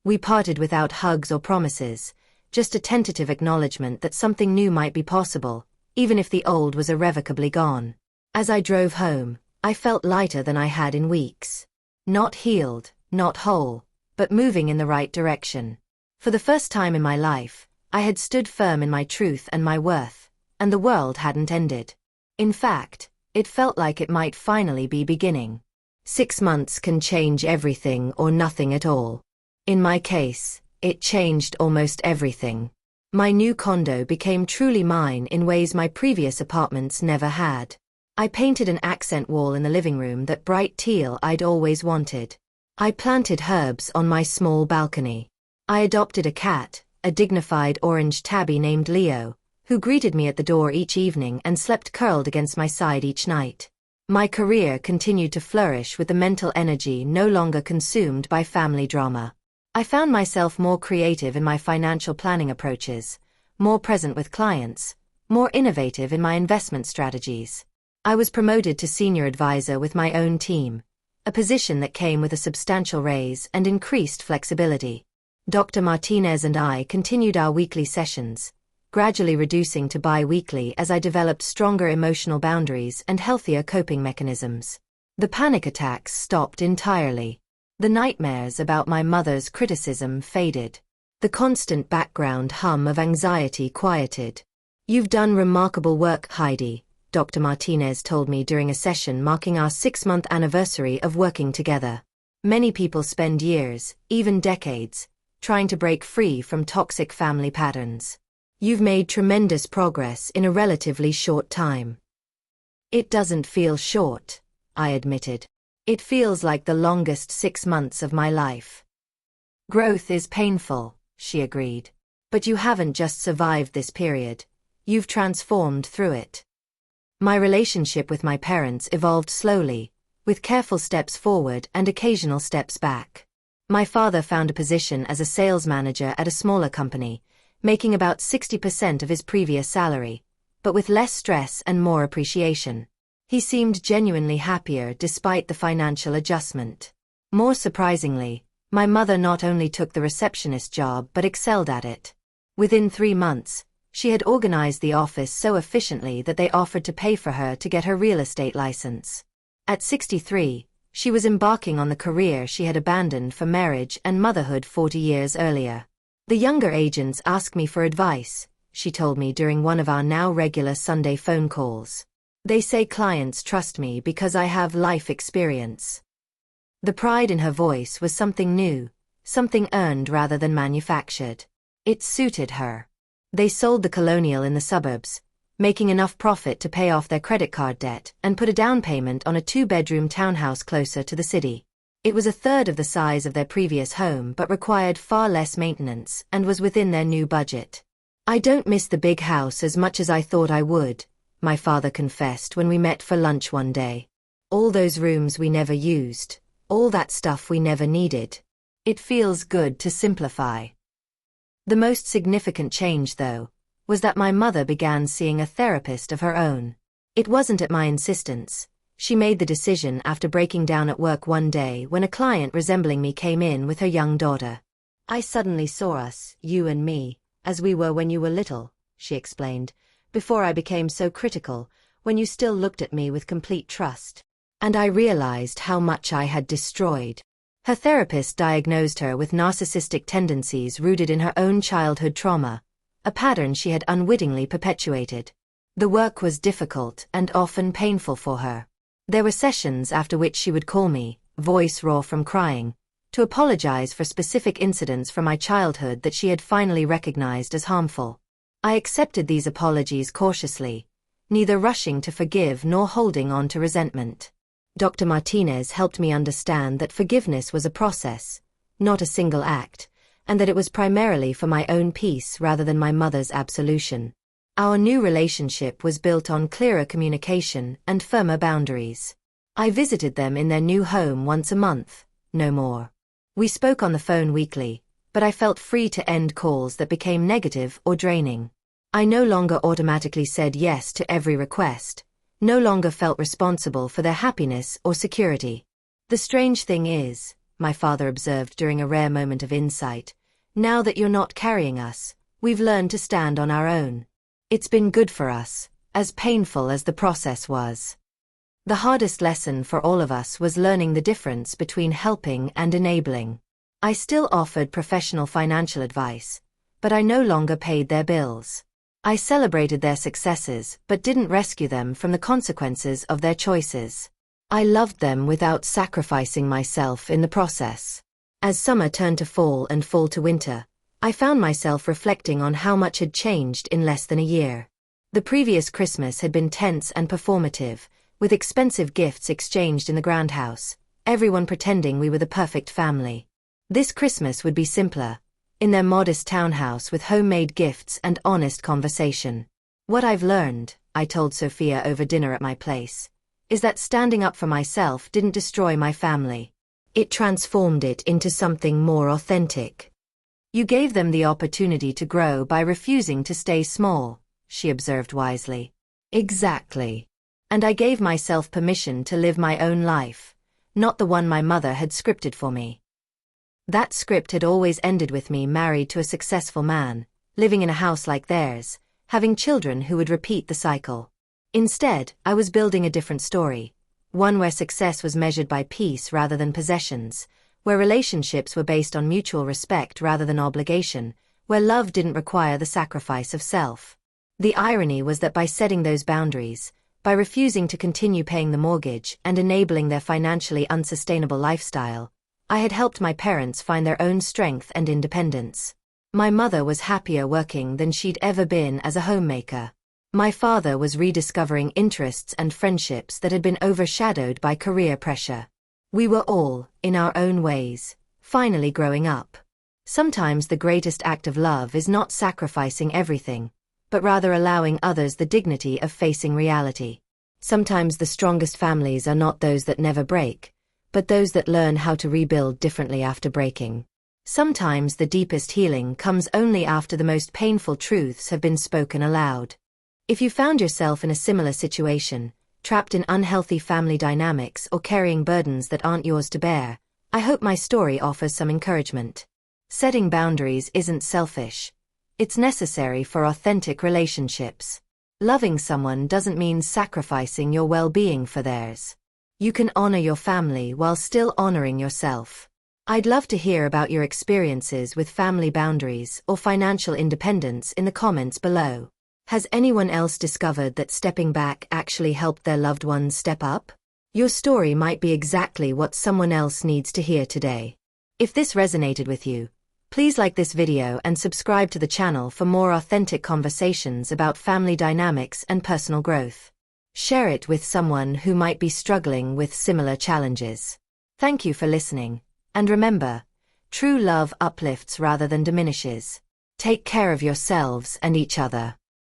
We parted without hugs or promises, just a tentative acknowledgement that something new might be possible, even if the old was irrevocably gone. As I drove home, I felt lighter than I had in weeks. Not healed, not whole, but moving in the right direction. For the first time in my life, I had stood firm in my truth and my worth, and the world hadn't ended. In fact, it felt like it might finally be beginning. 6 months can change everything or nothing at all. In my case, it changed almost everything. My new condo became truly mine in ways my previous apartments never had. I painted an accent wall in the living room that bright teal I'd always wanted. I planted herbs on my small balcony. I adopted a cat, a dignified orange tabby named Leo, who greeted me at the door each evening and slept curled against my side each night. My career continued to flourish with the mental energy no longer consumed by family drama. I found myself more creative in my financial planning approaches, more present with clients, more innovative in my investment strategies. I was promoted to senior advisor with my own team, a position that came with a substantial raise and increased flexibility. Dr. Martinez and I continued our weekly sessions, gradually reducing to bi-weekly as I developed stronger emotional boundaries and healthier coping mechanisms. The panic attacks stopped entirely. The nightmares about my mother's criticism faded. The constant background hum of anxiety quieted. "You've done remarkable work, Heidi," Dr. Martinez told me during a session marking our 6-month anniversary of working together. "Many people spend years, even decades, trying to break free from toxic family patterns. You've made tremendous progress in a relatively short time." "It doesn't feel short," I admitted. "It feels like the longest 6 months of my life." "Growth is painful," she agreed. "But you haven't just survived this period. You've transformed through it." My relationship with my parents evolved slowly, with careful steps forward and occasional steps back. My father found a position as a sales manager at a smaller company, making about 60% of his previous salary, but with less stress and more appreciation. He seemed genuinely happier despite the financial adjustment. More surprisingly, my mother not only took the receptionist job but excelled at it. Within 3 months, she had organized the office so efficiently that they offered to pay for her to get her real estate license. At 63, she was embarking on the career she had abandoned for marriage and motherhood 40 years earlier. "The younger agents ask me for advice," she told me during one of our now regular Sunday phone calls. "They say clients trust me because I have life experience." The pride in her voice was something new, something earned rather than manufactured. It suited her. They sold the Colonial in the suburbs, making enough profit to pay off their credit card debt and put a down payment on a 2-bedroom townhouse closer to the city. It was a third of the size of their previous home but required far less maintenance and was within their new budget. "I don't miss the big house as much as I thought I would," my father confessed when we met for lunch one day. "All those rooms we never used, all that stuff we never needed. It feels good to simplify." The most significant change, though, was that my mother began seeing a therapist of her own. It wasn't at my insistence. She made the decision after breaking down at work one day when a client resembling me came in with her young daughter. "I suddenly saw us, you and me, as we were when you were little," she explained, "before I became so critical, when you still looked at me with complete trust. And I realized how much I had destroyed." Her therapist diagnosed her with narcissistic tendencies rooted in her own childhood trauma, a pattern she had unwittingly perpetuated. The work was difficult and often painful for her. There were sessions after which she would call me, voice raw from crying, to apologize for specific incidents from my childhood that she had finally recognized as harmful. I accepted these apologies cautiously, neither rushing to forgive nor holding on to resentment. Dr. Martinez helped me understand that forgiveness was a process, not a single act, and that it was primarily for my own peace rather than my mother's absolution. Our new relationship was built on clearer communication and firmer boundaries. I visited them in their new home once a month, no more. We spoke on the phone weekly, but I felt free to end calls that became negative or draining. I no longer automatically said yes to every request, no longer felt responsible for their happiness or security. The strange thing is, my father observed during a rare moment of insight, now that you're not carrying us, we've learned to stand on our own. It's been good for us, as painful as the process was. The hardest lesson for all of us was learning the difference between helping and enabling. I still offered professional financial advice, but I no longer paid their bills. I celebrated their successes but didn't rescue them from the consequences of their choices. I loved them without sacrificing myself in the process. As summer turned to fall and fall to winter, I found myself reflecting on how much had changed in less than a year. The previous Christmas had been tense and performative, with expensive gifts exchanged in the grand house, everyone pretending we were the perfect family. This Christmas would be simpler, in their modest townhouse with homemade gifts and honest conversation. What I've learned, I told Sophia over dinner at my place, is that standing up for myself didn't destroy my family. It transformed it into something more authentic. You gave them the opportunity to grow by refusing to stay small, she observed wisely. Exactly. And I gave myself permission to live my own life, not the one my mother had scripted for me. That script had always ended with me married to a successful man, living in a house like theirs, having children who would repeat the cycle. Instead, I was building a different story, one where success was measured by peace rather than possessions, where relationships were based on mutual respect rather than obligation, where love didn't require the sacrifice of self. The irony was that by setting those boundaries, by refusing to continue paying the mortgage and enabling their financially unsustainable lifestyle, I had helped my parents find their own strength and independence. My mother was happier working than she'd ever been as a homemaker. My father was rediscovering interests and friendships that had been overshadowed by career pressure. We were all, in our own ways, finally growing up. Sometimes the greatest act of love is not sacrificing everything, but rather allowing others the dignity of facing reality. Sometimes the strongest families are not those that never break, but those that learn how to rebuild differently after breaking. Sometimes the deepest healing comes only after the most painful truths have been spoken aloud. If you found yourself in a similar situation, trapped in unhealthy family dynamics or carrying burdens that aren't yours to bear, I hope my story offers some encouragement. Setting boundaries isn't selfish. It's necessary for authentic relationships. Loving someone doesn't mean sacrificing your well-being for theirs. You can honor your family while still honoring yourself. I'd love to hear about your experiences with family boundaries or financial independence in the comments below. Has anyone else discovered that stepping back actually helped their loved ones step up? Your story might be exactly what someone else needs to hear today. If this resonated with you, please like this video and subscribe to the channel for more authentic conversations about family dynamics and personal growth. Share it with someone who might be struggling with similar challenges. Thank you for listening, and remember, true love uplifts rather than diminishes. Take care of yourselves and each other.